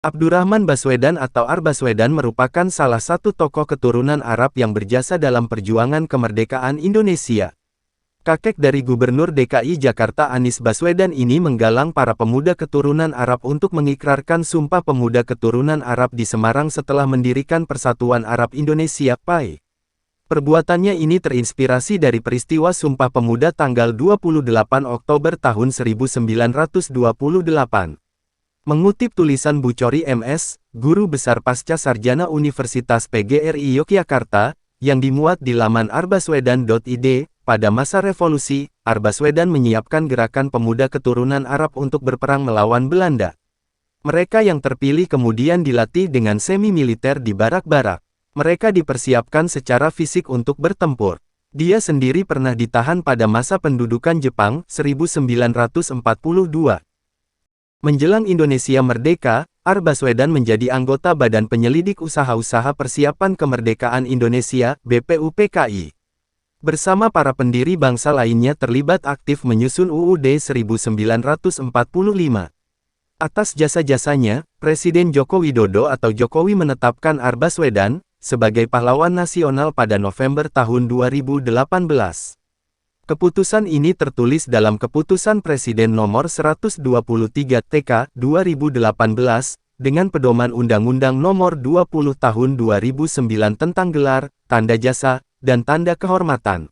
Abdurrahman Baswedan atau Arbaswedan merupakan salah satu tokoh keturunan Arab yang berjasa dalam perjuangan kemerdekaan Indonesia. Kakek dari Gubernur DKI Jakarta Anies Baswedan ini menggalang para pemuda keturunan Arab untuk mengikrarkan Sumpah Pemuda Keturunan Arab di Semarang setelah mendirikan Persatuan Arab Indonesia (PAI). Perbuatannya ini terinspirasi dari peristiwa Sumpah Pemuda tanggal 28 Oktober tahun 1928. Mengutip tulisan Buchori MS, Guru Besar Pasca Sarjana Universitas PGRI Yogyakarta, yang dimuat di laman arbaswedan.id, pada masa revolusi, Arbaswedan menyiapkan gerakan pemuda keturunan Arab untuk berperang melawan Belanda. Mereka yang terpilih kemudian dilatih dengan semi-militer di barak-barak. Mereka dipersiapkan secara fisik untuk bertempur. Dia sendiri pernah ditahan pada masa pendudukan Jepang, 1942. Menjelang Indonesia merdeka, Arbaswedan menjadi anggota Badan Penyelidik Usaha-Usaha Persiapan Kemerdekaan Indonesia (BPUPKI). Bersama para pendiri bangsa lainnya terlibat aktif menyusun UUD 1945. Atas jasa-jasanya, Presiden Joko Widodo atau Jokowi menetapkan Arbaswedan sebagai pahlawan nasional pada November tahun 2018. Keputusan ini tertulis dalam Keputusan Presiden Nomor 123 TK 2018, dengan pedoman Undang-Undang Nomor 20 Tahun 2009 tentang gelar, tanda jasa, dan tanda kehormatan.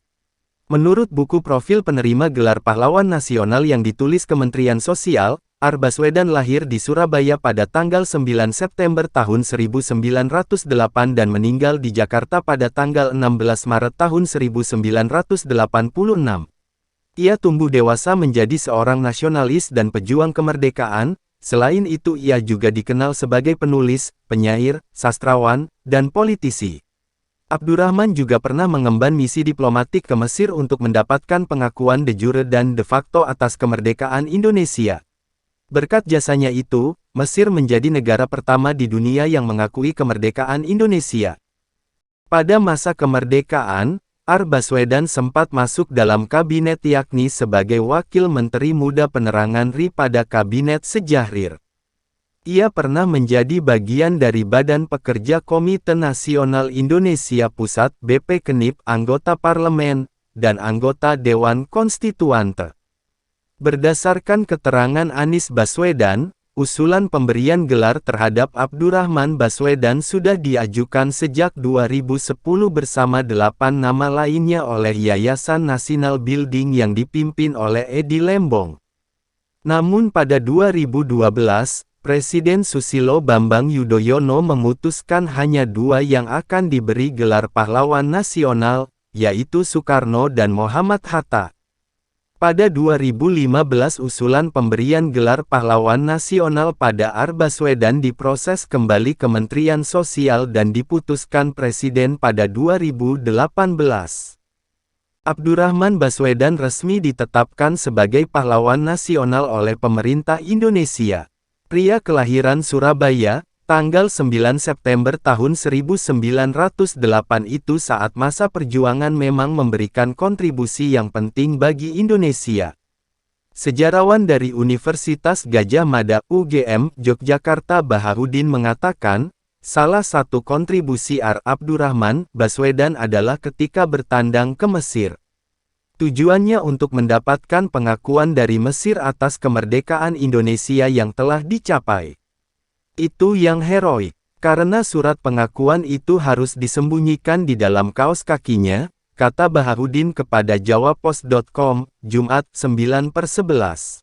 Menurut buku profil penerima gelar pahlawan nasional yang ditulis Kementerian Sosial, Arbaswedan lahir di Surabaya pada tanggal 9 September tahun 1908 dan meninggal di Jakarta pada tanggal 16 Maret tahun 1986. Ia tumbuh dewasa menjadi seorang nasionalis dan pejuang kemerdekaan. Selain itu ia juga dikenal sebagai penulis, penyair, sastrawan, dan politisi. Abdurrahman juga pernah mengemban misi diplomatik ke Mesir untuk mendapatkan pengakuan de jure dan de facto atas kemerdekaan Indonesia. Berkat jasanya itu, Mesir menjadi negara pertama di dunia yang mengakui kemerdekaan Indonesia. Pada masa kemerdekaan, Arbaswedan sempat masuk dalam kabinet yakni sebagai Wakil Menteri Muda Penerangan RI pada Kabinet Sejahrir. Ia pernah menjadi bagian dari Badan Pekerja Komite Nasional Indonesia Pusat (BPKNIP), anggota parlemen, dan anggota Dewan Konstituante. Berdasarkan keterangan Anies Baswedan, usulan pemberian gelar terhadap Abdurrahman Baswedan sudah diajukan sejak 2010 bersama 8 nama lainnya oleh Yayasan National Building yang dipimpin oleh Edi Lembong. Namun pada 2012, Presiden Susilo Bambang Yudhoyono memutuskan hanya 2 yang akan diberi gelar pahlawan nasional, yaitu Soekarno dan Muhammad Hatta. Pada 2015 usulan pemberian gelar pahlawan nasional pada Arbaswedan diproses kembali Kementerian Sosial dan diputuskan Presiden pada 2018. Abdurrahman Baswedan resmi ditetapkan sebagai pahlawan nasional oleh pemerintah Indonesia. Pria kelahiran Surabaya, tanggal 9 September tahun 1908 itu saat masa perjuangan memang memberikan kontribusi yang penting bagi Indonesia. Sejarawan dari Universitas Gadjah Mada UGM, Yogyakarta Baharudin mengatakan, salah satu kontribusi Abdurrahman Baswedan adalah ketika bertandang ke Mesir. Tujuannya untuk mendapatkan pengakuan dari Mesir atas kemerdekaan Indonesia yang telah dicapai. Itu yang heroik, karena surat pengakuan itu harus disembunyikan di dalam kaos kakinya, kata Baharudin kepada jawapos.com, Jumat 9/11.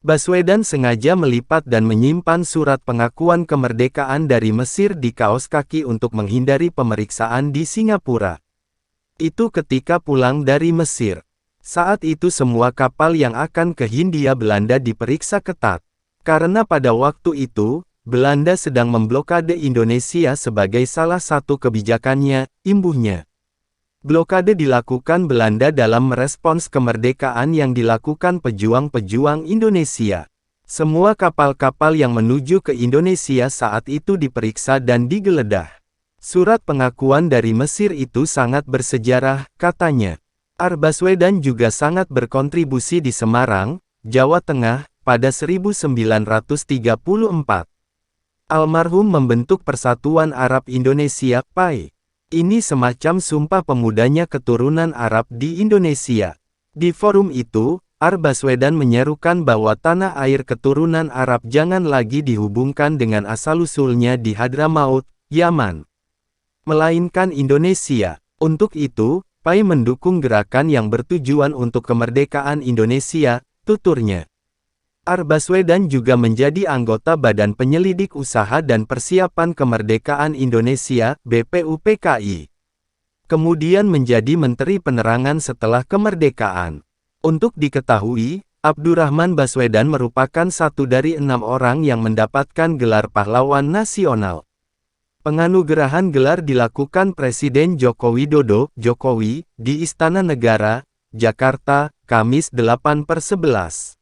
Baswedan sengaja melipat dan menyimpan surat pengakuan kemerdekaan dari Mesir di kaos kaki untuk menghindari pemeriksaan di Singapura. Itu ketika pulang dari Mesir. Saat itu semua kapal yang akan ke Hindia Belanda diperiksa ketat. Karena pada waktu itu, Belanda sedang memblokade Indonesia sebagai salah satu kebijakannya, imbuhnya. Blokade dilakukan Belanda dalam merespons kemerdekaan yang dilakukan pejuang-pejuang Indonesia. Semua kapal-kapal yang menuju ke Indonesia saat itu diperiksa dan digeledah. Surat pengakuan dari Mesir itu sangat bersejarah, katanya. Arbaswedan juga sangat berkontribusi di Semarang, Jawa Tengah, pada 1934. Almarhum membentuk Persatuan Arab Indonesia (PAI). Ini semacam sumpah pemudanya keturunan Arab di Indonesia. Di forum itu, Baswedan menyerukan bahwa tanah air keturunan Arab jangan lagi dihubungkan dengan asal-usulnya di Hadramaut, Yaman, melainkan Indonesia. Untuk itu, PAI mendukung gerakan yang bertujuan untuk kemerdekaan Indonesia, tuturnya. Baswedan juga menjadi anggota Badan Penyelidik Usaha dan Persiapan Kemerdekaan Indonesia (BPUPKI). Kemudian menjadi Menteri Penerangan setelah kemerdekaan. Untuk diketahui, Abdurrahman Baswedan merupakan satu dari 6 orang yang mendapatkan gelar pahlawan nasional. Penganugerahan gelar dilakukan Presiden Joko Widodo (Jokowi) di Istana Negara, Jakarta, Kamis 8/11.